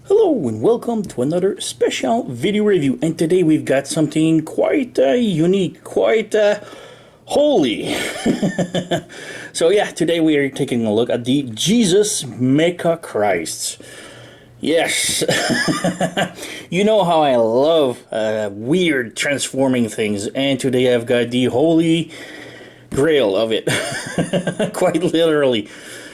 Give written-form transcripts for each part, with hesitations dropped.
Hello and welcome to another special video review, and today we've got something quite unique, quite holy. So yeah, today we are taking a look at the Jesus Mecha Christ. Yes, you know how I love weird transforming things, and today I've got the holy grail of it, quite literally.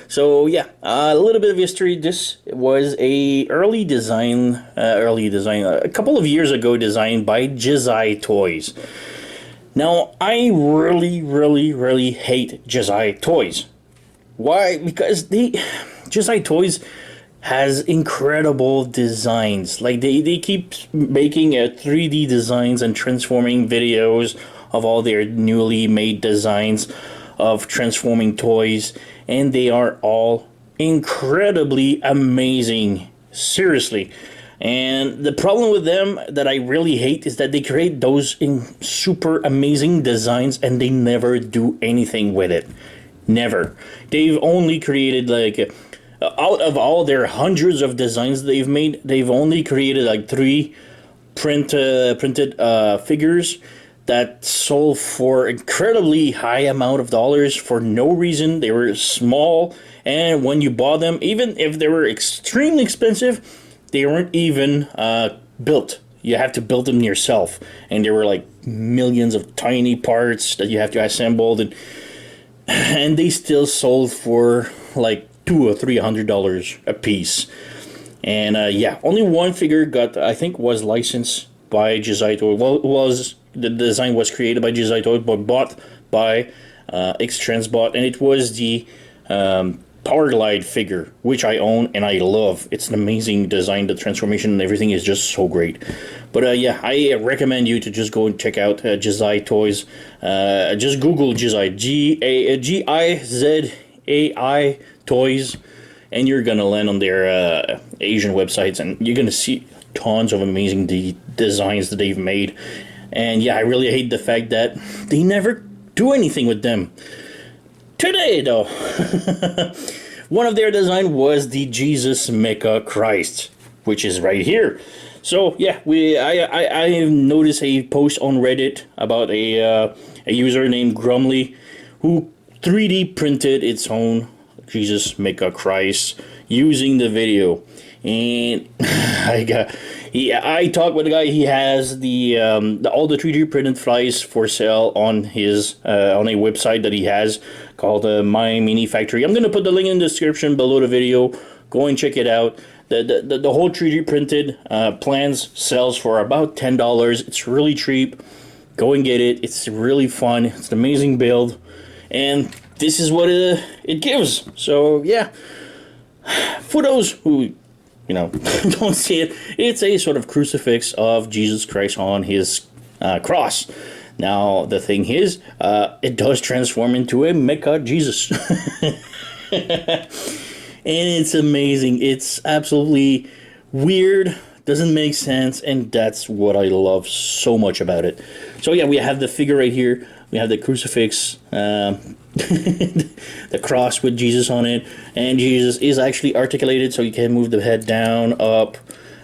So yeah, a little bit of history. This was a early design, a couple of years ago, designed by Jizai Toys. Now I really hate Jizai Toys. Why? Because Jizai Toys has incredible designs. Like they keep making 3D designs and transforming videos of all their newly made designs of transforming toys, and they are all incredibly amazing. Seriously. And the problem with them that I really hate is that they create those super amazing designs and they never do anything with it. Never. They've only created out of all their hundreds of designs they've made, they've only created like three printed figures that sold for incredibly high amount of dollars for no reason. They were small, and when you bought them, even if they were extremely expensive, they weren't even built. You have to build them yourself, and there were like millions of tiny parts that you have to assemble, and they still sold for like $200 or $300 a piece. And yeah, only one figure was licensed by Jizai Toy. Well, the design was created by Jizai Toy, but bought by X-Transbot, and it was the Power Glide figure, which I own and I love. It's an amazing design. The transformation and everything is just so great. But yeah, I recommend you to just go and check out Jizai Toys. Just Google Jizai, Gizai Toys, and you're gonna land on their Asian websites, and you're gonna see tons of amazing designs that they've made. And yeah, I really hate the fact that they never do anything with them. Today, though, one of their design was the Jesus Mecha Christ, which is right here. So yeah, I noticed a post on Reddit about a user named Grumley who 3D printed its own Jesus Mecha Christ using the video. And I talked with the guy. He has all the 3D printed flies for sale on his on a website that he has called My Mini Factory. I'm gonna put the link in the description below the video. Go and check it out. The whole 3D printed plans sells for about $10. It's really cheap. Go and get it. It's really fun. It's an amazing build, and this is what it gives. So yeah, for those who don't see it, it's a sort of crucifix of Jesus Christ on his cross. Now, the thing is, it does transform into a Mecha Jesus. And it's amazing. It's absolutely weird, doesn't make sense, and that's what I love so much about it. So yeah, we have the figure right here. We have the crucifix, the cross with Jesus on it, and Jesus is actually articulated, so you can move the head down, up.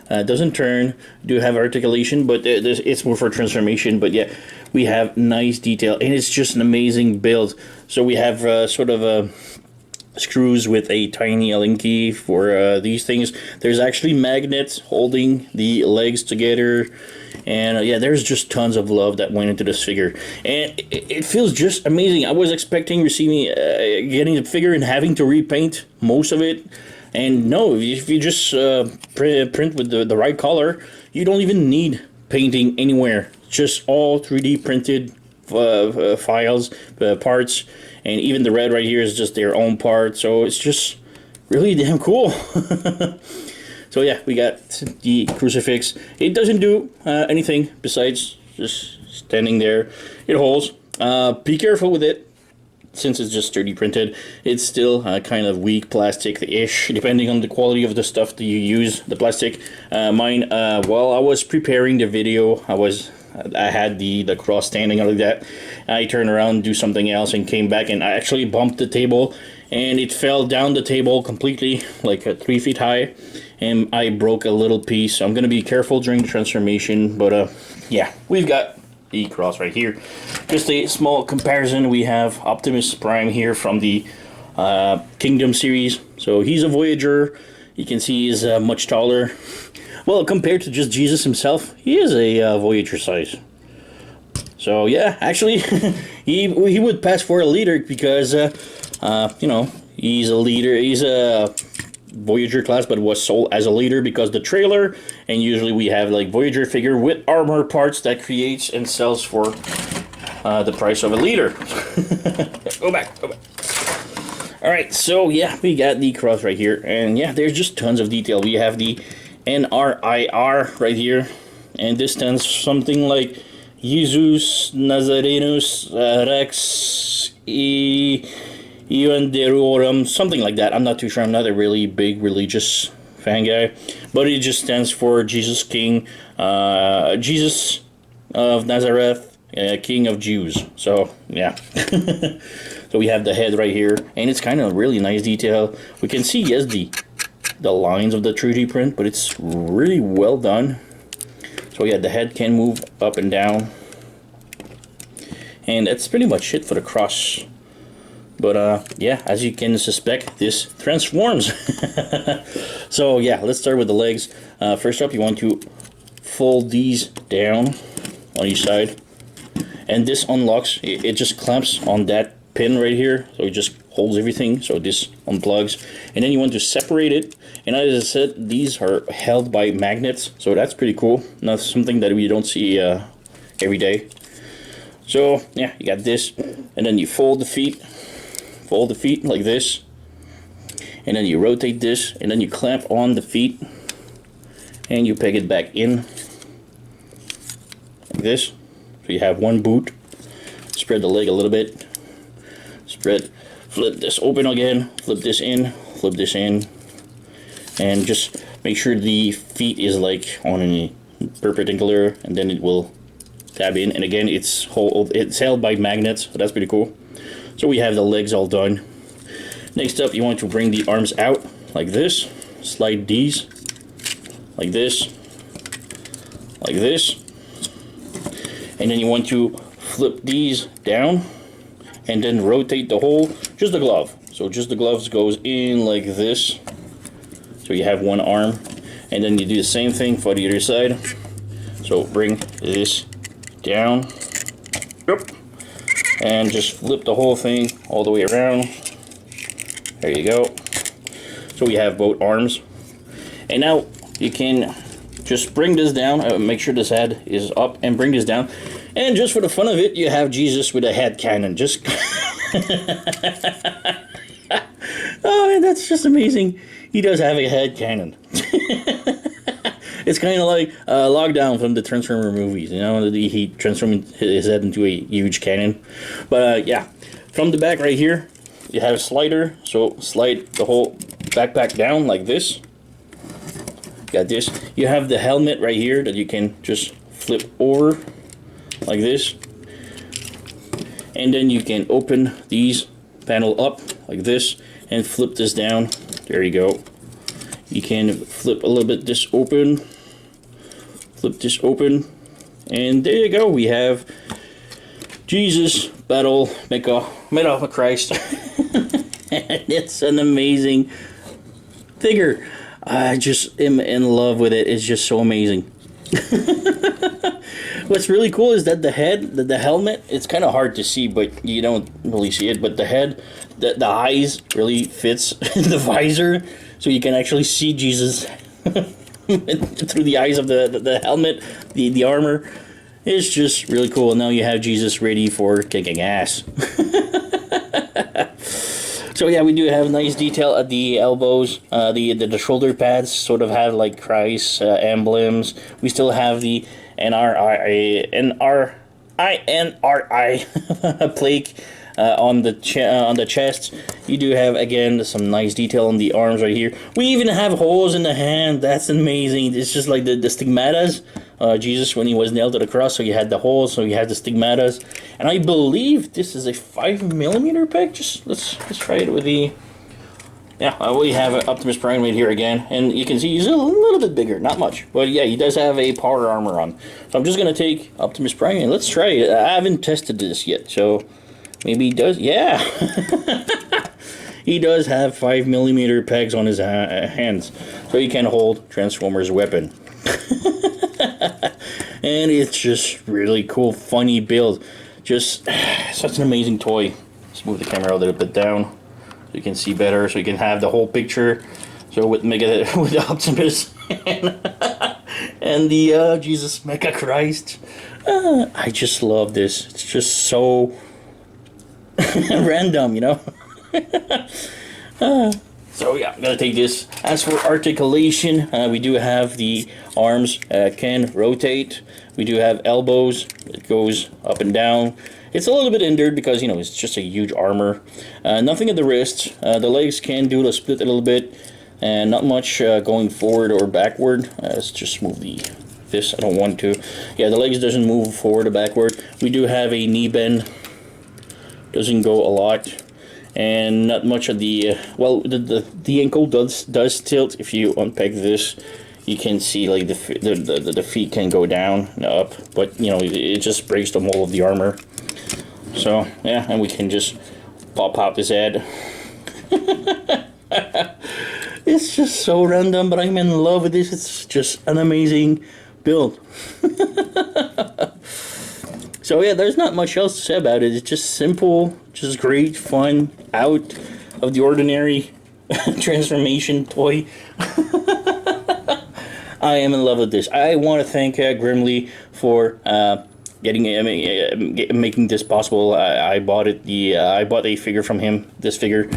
Doesn't turn. Do have articulation, but it's more for transformation. But yeah, we have nice detail, and it's just an amazing build. So we have screws with a tiny Allen key for these things. There's actually magnets holding the legs together. And yeah, there's just tons of love that went into this figure, and it feels just amazing. I was expecting getting the figure and having to repaint most of it, and no, if you just print with the right color, you don't even need painting anywhere. Just all 3D printed files, parts, and even the red right here is just their own part. So it's just really damn cool. So yeah, we got the crucifix. It doesn't do anything besides just standing there. It holds. Be careful with it, since it's just 3D printed. It's still kind of weak plastic-ish, depending on the quality of the stuff that you use, the plastic. Mine, while I was preparing the video, I was I had the cross standing like that. I turned around, do something else, and came back, and I actually bumped the table, and it fell down the table completely, like 3 feet high, and I broke a little piece. So I'm gonna be careful during the transformation, but yeah, we've got the cross right here. Just a small comparison, we have Optimus Prime here from the Kingdom series. So he's a Voyager. You can see he's much taller. Well, compared to just Jesus himself, he is a Voyager size. So yeah, actually, he would pass for a leader because, you know, he's a leader. He's a Voyager class, but was sold as a leader because the trailer, and usually we have like Voyager figure with armor parts that creates and sells for the price of a leader. Go back. Alright, so yeah, we got the cross right here, and yeah, there's just tons of detail. We have the NRIR right here, and this stands something like Jesus Nazarenus Rex Evangeliorum, something like that. I'm not too sure. I'm not a really big religious fan guy, but it just stands for Jesus King, Jesus of Nazareth, King of Jews. So yeah. So we have the head right here, and it's kind of really nice detail. We can see, yes, the lines of the 3D print, but it's really well done. So yeah, the head can move up and down, and that's pretty much it for the cross. But yeah, as you can suspect, this transforms. So yeah, let's start with the legs. First up, you want to fold these down on each side, and this unlocks. It just clamps on that pin right here, so it just holds everything. So this unplugs, and then you want to separate it. And as I said, these are held by magnets, so that's pretty cool. Not something that we don't see every day. So yeah, you got this, and then you fold the feet like this, and then you rotate this, and then you clamp on the feet, and you peg it back in like this. So you have one boot. Spread the leg a little bit. Flip this open again, flip this in, and just make sure the feet is like on a perpendicular, and then it will tab in. And again, it's held by magnets, so that's pretty cool. So we have the legs all done. Next up, you want to bring the arms out like this, slide these like this, and then you want to flip these down, and then rotate the whole, just the glove. So just the gloves goes in like this. So you have one arm, and then you do the same thing for the other side. So bring this down, and just flip the whole thing all the way around. There you go. So we have both arms, and now you can just bring this down. Make sure this head is up, and bring this down. And just for the fun of it, you have Jesus with a head cannon. Just oh man, that's just amazing. He does have a head cannon. It's kind of like Lockdown from the Transformer movies. You know, he transformed his head into a huge cannon. But yeah, from the back right here, you have a slider. So slide the whole backpack down like this. Got this. You have the helmet right here that you can just flip over like this, and then you can open these panel up like this and flip this down. There you go. You can flip a little bit this open, flip this open, and there you go. We have Jesus Battle Mecha Christ. And it's an amazing figure. I just am in love with it. It's just so amazing. What's really cool is that the head, the helmet, it's kind of hard to see, but you don't really see it. But the head, the eyes really fits in the visor, so you can actually see Jesus through the eyes of the helmet, the armor. It's just really cool. And now you have Jesus ready for kicking ass. So yeah, we do have nice detail at the elbows. The shoulder pads sort of have like Christ emblems. We still have the NRI plaque on the chest. You do have again some nice detail on the arms right here. We even have holes in the hand. That's amazing. It's just like the stigmatas Jesus when he was nailed to the cross. So you had the holes, so you had the stigmatas, and I believe this is a 5mm peg. Just let's try it with the. Yeah, we have Optimus Prime right here again, and you can see he's a little bit bigger, not much, but yeah, he does have a power armor on. So I'm just gonna take Optimus Prime and let's try it. I haven't tested this yet, so maybe he does. Yeah, he does have 5mm pegs on his hands, so he can hold Transformers' weapon. And it's just really cool, funny build. Just such an amazing toy. Let's move the camera a little bit down. You can see better, so you can have the whole picture. So with Mega, with Optimus and the Jesus Mecha Christ, I just love this. It's just so random, you know. So yeah, I'm gonna take this. As for articulation, we do have the arms can rotate. We do have elbows. It goes up and down. It's a little bit hindered because, you know, it's just a huge armor. Nothing at the wrists. The legs can do the split a little bit, and not much going forward or backward. Let's just move this. I don't want to. Yeah, the legs doesn't move forward or backward. We do have a knee bend. Doesn't go a lot, and not much of the well. The ankle does tilt. If you unpeg this, you can see like the feet can go down and up, but you know it just breaks the mold of the armor. So yeah, and we can just pop out his head. It's just so random, but I'm in love with this. It's just an amazing build. So yeah, there's not much else to say about it. It's just simple, just great fun, out of the ordinary transformation toy. I am in love with this. I want to thank Grimly for making this possible. I bought it. I bought a figure from him. This figure,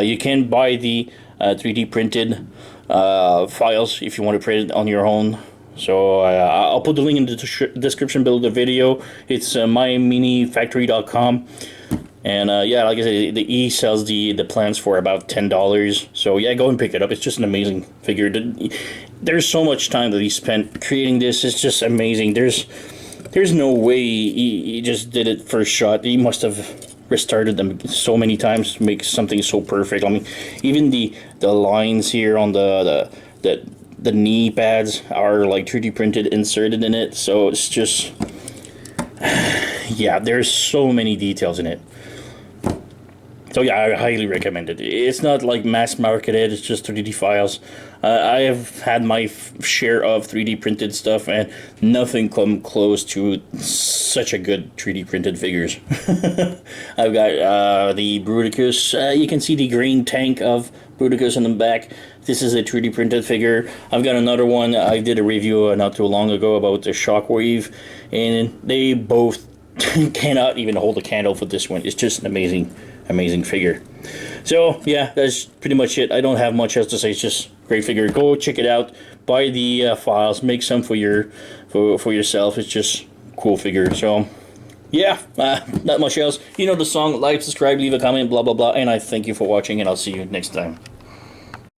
you can buy the 3D printed files if you want to print it on your own. So I'll put the link in the description below the video. It's myminifactory.com. And yeah, like I said, the E sells the plans for about $10. So yeah, go and pick it up. It's just an amazing figure. There's so much time that he spent creating this. It's just amazing. There's no way he just did it first shot. He must have restarted them so many times to make something so perfect. I mean, even the lines here on the knee pads are like 3D printed, inserted in it. So it's just, yeah, there's so many details in it. So yeah, I highly recommend it. It's not like mass marketed, it's just 3D files. I have had my share of 3D printed stuff, and nothing come close to such a good 3D printed figures. I've got the Bruticus. You can see the green tank of Bruticus in the back. This is a 3D printed figure. I've got another one. I did a review not too long ago about the Shockwave, and they both cannot even hold a candle for this one. It's just an amazing figure. So yeah, that's pretty much it. I don't have much else to say. It's just great figure. Go check it out. Buy the files. Make some for yourself. It's just cool figure. So yeah, not much else. You know the song. Like, subscribe, leave a comment, blah blah blah. And I thank you for watching, and I'll see you next time.